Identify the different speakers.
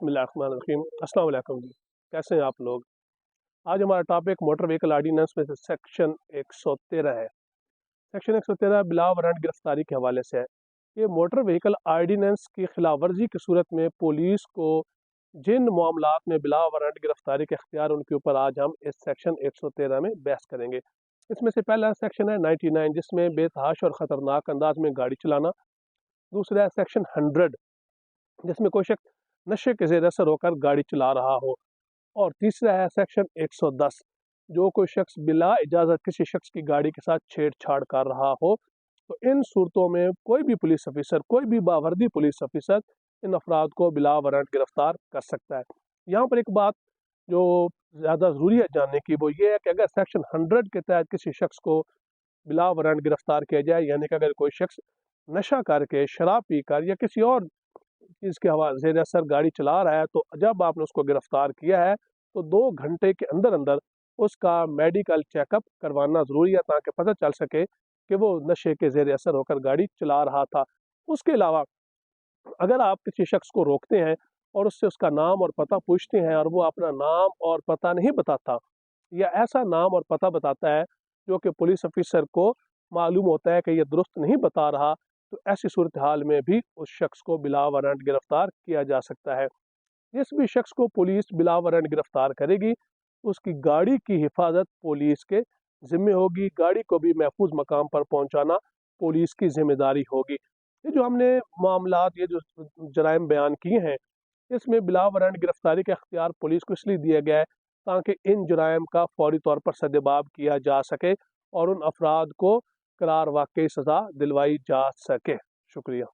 Speaker 1: बिस्मिल्लाहिर्रहमानिर्रहीम। अस्सलाम वालेकुम जी, कैसे हैं आप लोग। आज हमारा टॉपिक मोटर व्हीकल आर्डीनेंस में से सेक्शन 113 है। सेक्शन 113 बिला वारंट गिरफ्तारी के हवाले से है। ये मोटर व्हीकल आर्डीनेंस की खिलाफ वर्जी की सूरत में पुलिस को जिन मामलात में बिला वारंट गिरफ्तारी के अख्तियार, उनके ऊपर आज हम इस सेक्शन 113 में बहस करेंगे। इसमें से पहला सेक्शन है 99, जिसमें बेतहाश और ख़तरनाक अंदाज में गाड़ी चलाना। दूसरा है सेक्शन 100, जिसमें कोई शख्स नशे के ज़ेर असर होकर गाड़ी चला रहा हो। और तीसरा है सेक्शन 110, जो कोई शख्स बिला इजाज़त किसी शख्स की गाड़ी के साथ छेड़छाड़ कर रहा हो। तो इन सूरतों में कोई भी पुलिस ऑफिसर, कोई भी बावर्दी पुलिस ऑफिसर इन अफराद को बिला वारंट गिरफ्तार कर सकता है। यहाँ पर एक बात जो ज़्यादा ज़रूरी है जानने की, वो ये है कि अगर सेक्शन 100 के तहत किसी शख्स को बिला वारंट गिरफ्तार किया जाए, यानी कि अगर कोई शख्स नशा करके, शराब पीकर या किसी और चीज़ के हवा ज़ेर असर गाड़ी चला रहा है, तो जब आपने उसको गिरफ्तार किया है तो 2 घंटे के अंदर अंदर उसका मेडिकल चेकअप करवाना ज़रूरी है, ताकि पता चल सके कि वो नशे के ज़ेर असर होकर गाड़ी चला रहा था। उसके अलावा अगर आप किसी शख्स को रोकते हैं और उससे उसका नाम और पता पूछते हैं और वो अपना नाम और पता नहीं बताता, या ऐसा नाम और पता बताता है जो कि पुलिस ऑफिसर को मालूम होता है कि ये दुरुस्त नहीं बता रहा, तो ऐसी सूरत हाल में भी उस शख्स को बिला वारंट गिरफ्तार किया जा सकता है। जिस भी शख्स को पुलिस बिला वारंट गिरफ्तार करेगी, उसकी गाड़ी की हिफाजत पुलिस के ज़िम्मे होगी, गाड़ी को भी महफूज मकाम पर पहुंचाना पुलिस की जिम्मेदारी होगी। ये जो हमने मामलात, ये जो जराइम बयान किए हैं, इसमें बिला वारंट गिरफ्तारी का अख्तियार पुलिस को इसलिए दिया गया है ताकि इन जराइम का फौरी तौर पर सद्देबाब किया जा सके और उन अफराद को करार वाकई सज़ा दिलवाई जा सके। शुक्रिया।